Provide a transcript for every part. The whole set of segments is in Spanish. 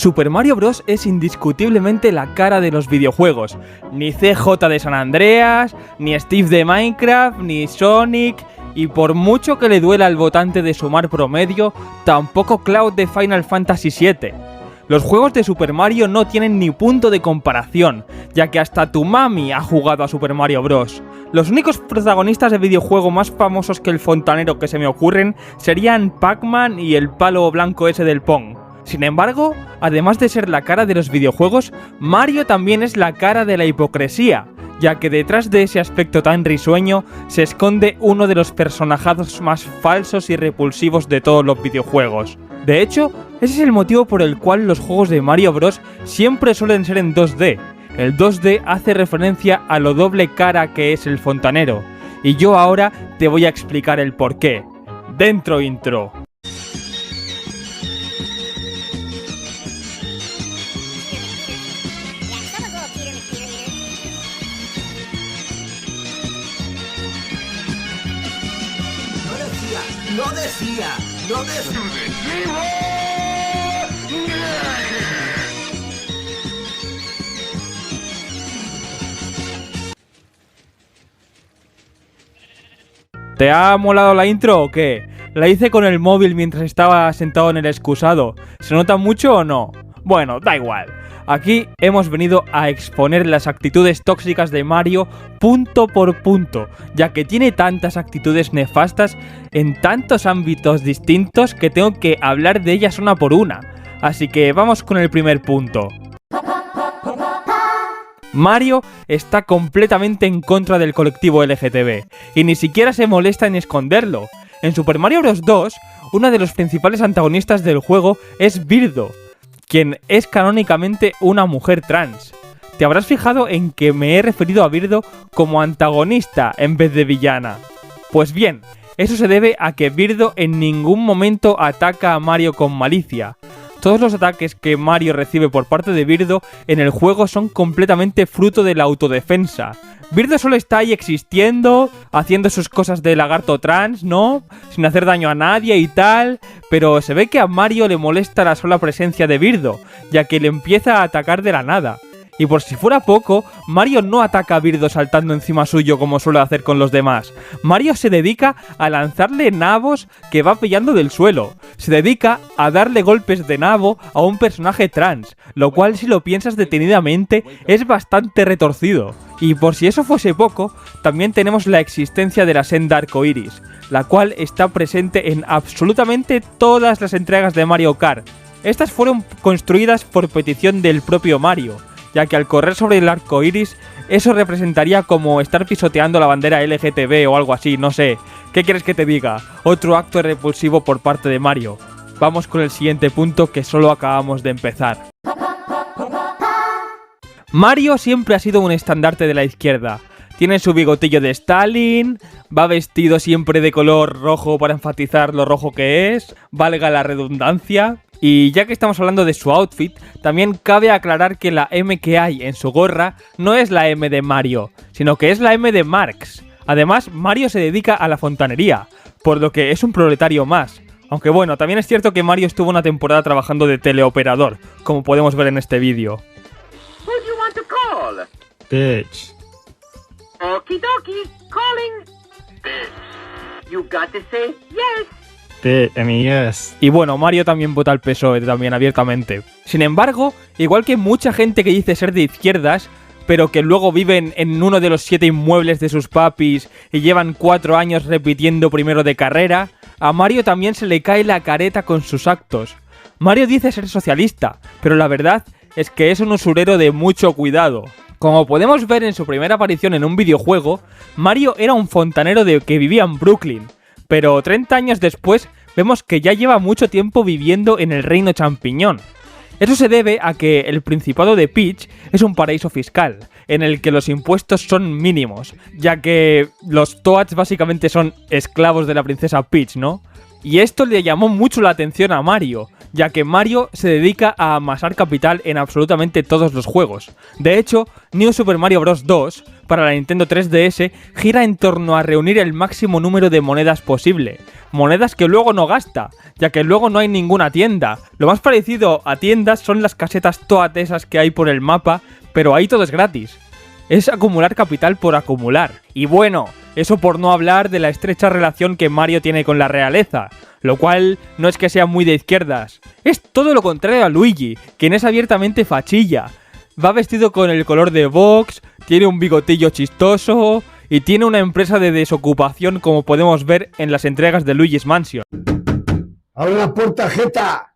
Super Mario Bros. Es indiscutiblemente la cara de los videojuegos. Ni CJ de San Andreas, ni Steve de Minecraft, ni Sonic, y por mucho que le duela al votante de Sumar Promedio, tampoco Cloud de Final Fantasy VII. Los juegos de Super Mario no tienen ni punto de comparación, ya que hasta tu mami ha jugado a Super Mario Bros. Los únicos protagonistas de videojuego más famosos que el fontanero que se me ocurren serían Pac-Man y el palo blanco ese del Pong. Sin embargo, además de ser la cara de los videojuegos, Mario también es la cara de la hipocresía, ya que detrás de ese aspecto tan risueño se esconde uno de los personajes más falsos y repulsivos de todos los videojuegos. De hecho, ese es el motivo por el cual los juegos de Mario Bros. Siempre suelen ser en 2D. El 2D hace referencia a lo doble cara que es el fontanero, y yo ahora te voy a explicar el porqué. Dentro intro. No decía. ¿Te ha molado la intro o qué? La hice con el móvil mientras estaba sentado en el excusado. ¿Se nota mucho o no? Bueno, da igual. Aquí hemos venido a exponer las actitudes tóxicas de Mario punto por punto, ya que tiene tantas actitudes nefastas en tantos ámbitos distintos que tengo que hablar de ellas una por una. Así que vamos con el primer punto. Mario está completamente en contra del colectivo LGTB, y ni siquiera se molesta en esconderlo. En Super Mario Bros. 2, uno de los principales antagonistas del juego es Birdo, quien es canónicamente una mujer trans. Te habrás fijado en que me he referido a Birdo como antagonista en vez de villana. Pues bien, eso se debe a que Birdo en ningún momento ataca a Mario con malicia. Todos los ataques que Mario recibe por parte de Birdo en el juego son completamente fruto de la autodefensa. Birdo solo está ahí existiendo, haciendo sus cosas de lagarto trans, ¿no? Sin hacer daño a nadie y tal, pero se ve que a Mario le molesta la sola presencia de Birdo, ya que le empieza a atacar de la nada. Y por si fuera poco, Mario no ataca a Birdo saltando encima suyo como suele hacer con los demás. Mario se dedica a lanzarle nabos que va pillando del suelo. Se dedica a darle golpes de nabo a un personaje trans, lo cual si lo piensas detenidamente es bastante retorcido. Y por si eso fuese poco, también tenemos la existencia de la senda arcoiris, la cual está presente en absolutamente todas las entregas de Mario Kart. Estas fueron construidas por petición del propio Mario, ya que al correr sobre el arco iris, eso representaría como estar pisoteando la bandera LGTB o algo así, no sé. ¿Qué quieres que te diga? Otro acto repulsivo por parte de Mario. Vamos con el siguiente punto que solo acabamos de empezar. Mario siempre ha sido un estandarte de la izquierda. Tiene su bigotillo de Stalin, va vestido siempre de color rojo para enfatizar lo rojo que es, valga la redundancia. Y ya que estamos hablando de su outfit, también cabe aclarar que la M que hay en su gorra no es la M de Mario, sino que es la M de Marx. Además, Mario se dedica a la fontanería, por lo que es un proletario más. Aunque bueno, también es cierto que Mario estuvo una temporada trabajando de teleoperador, como podemos ver en este vídeo. Who do you want to call? Bitch. Okie dokie, calling. Bitch. You got to say yes. Yes. Y bueno, Mario también vota al PSOE, también abiertamente. Sin embargo, igual que mucha gente que dice ser de izquierdas, pero que luego viven en uno de los 7 inmuebles de sus papis y llevan 4 años repitiendo primero de carrera, a Mario también se le cae la careta con sus actos. Mario dice ser socialista, pero la verdad es que es un usurero de mucho cuidado. Como podemos ver en su primera aparición en un videojuego, Mario era un fontanero que vivía en Brooklyn. Pero 30 años después vemos que ya lleva mucho tiempo viviendo en el Reino Champiñón. Eso se debe a que el Principado de Peach es un paraíso fiscal, en el que los impuestos son mínimos, ya que los Toads básicamente son esclavos de la princesa Peach, ¿no? Y esto le llamó mucho la atención a Mario, ya que Mario se dedica a amasar capital en absolutamente todos los juegos. De hecho, New Super Mario Bros. 2 para la Nintendo 3DS gira en torno a reunir el máximo número de monedas posible. Monedas que luego no gasta, ya que luego no hay ninguna tienda. Lo más parecido a tiendas son las casetas todas esas que hay por el mapa, pero ahí todo es gratis. Es acumular capital por acumular. Y bueno, eso por no hablar de la estrecha relación que Mario tiene con la realeza, lo cual no es que sea muy de izquierdas. Es todo lo contrario a Luigi, quien es abiertamente fachilla. Va vestido con el color de Vox, tiene un bigotillo chistoso y tiene una empresa de desocupación como podemos ver en las entregas de Luigi's Mansion. ¡Abre la puerta, jeta!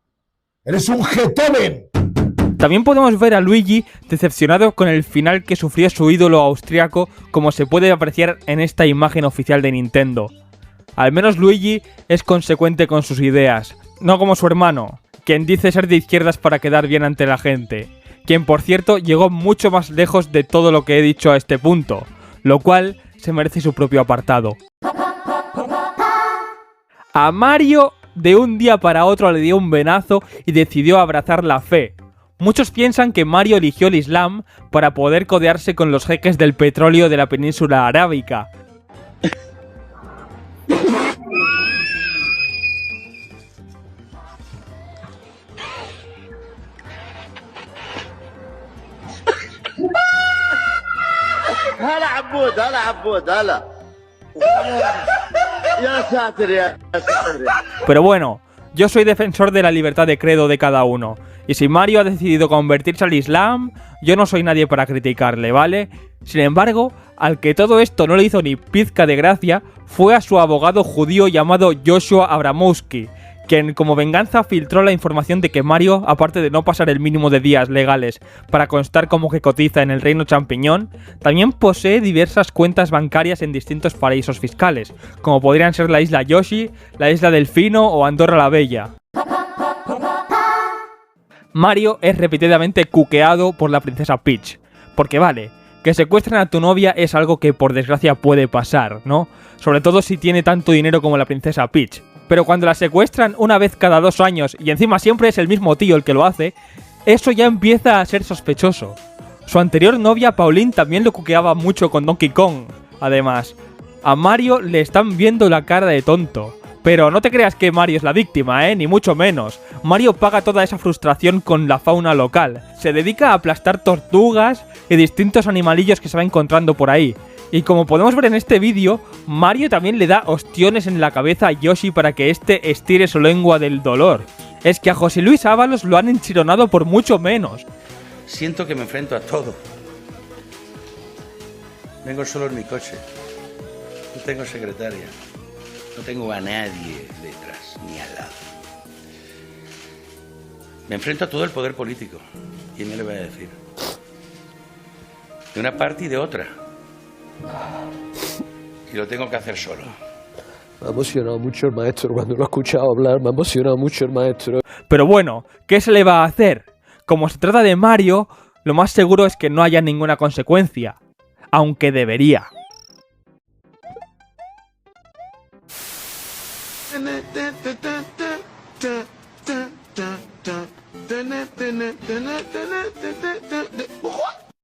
¡Eres un jetoven! También podemos ver a Luigi decepcionado con el final que sufrió su ídolo austriaco, como se puede apreciar en esta imagen oficial de Nintendo. Al menos Luigi es consecuente con sus ideas, no como su hermano, quien dice ser de izquierdas para quedar bien ante la gente, quien por cierto llegó mucho más lejos de todo lo que he dicho a este punto, lo cual se merece su propio apartado. A Mario de un día para otro le dio un venazo y decidió abrazar la fe. Muchos piensan que Mario eligió el Islam para poder codearse con los jeques del petróleo de la península arábica. هلا عبود هلا عبود هلا يا ساتر يا ساتر. Pero bueno, yo soy defensor de la libertad de credo de cada uno, y si Mario ha decidido convertirse al Islam, yo no soy nadie para criticarle, ¿vale? Sin embargo, al que todo esto no le hizo ni pizca de gracia fue a su abogado judío llamado Joshua Abramowski, quien como venganza filtró la información de que Mario, aparte de no pasar el mínimo de días legales para constar como que cotiza en el reino champiñón, también posee diversas cuentas bancarias en distintos paraísos fiscales, como podrían ser la isla Yoshi, la isla Delfino o Andorra la Bella. Mario es repetidamente cuqueado por la princesa Peach, porque vale, que secuestren a tu novia es algo que por desgracia puede pasar, ¿no? Sobre todo si tiene tanto dinero como la princesa Peach. Pero cuando la secuestran una vez cada 2 años y encima siempre es el mismo tío el que lo hace, eso ya empieza a ser sospechoso. Su anterior novia Pauline también lo cuqueaba mucho con Donkey Kong. Además, a Mario le están viendo la cara de tonto. Pero no te creas que Mario es la víctima, ni mucho menos. Mario paga toda esa frustración con la fauna local. Se dedica a aplastar tortugas y distintos animalillos que se va encontrando por ahí. Y como podemos ver en este vídeo, Mario también le da ostiones en la cabeza a Yoshi para que este estire su lengua del dolor. Es que a José Luis Ábalos lo han enchironado por mucho menos. Siento que me enfrento a todo. Vengo solo en mi coche. No tengo secretaria. No tengo a nadie detrás, ni al lado. Me enfrento a todo el poder político. ¿Quién me le va a decir? De una parte y de otra. Y lo tengo que hacer solo. Me ha emocionado mucho el maestro cuando lo he escuchado hablar, me ha emocionado mucho el maestro. Pero bueno, ¿qué se le va a hacer? Como se trata de Mario, lo más seguro es que no haya ninguna consecuencia. Aunque debería. What?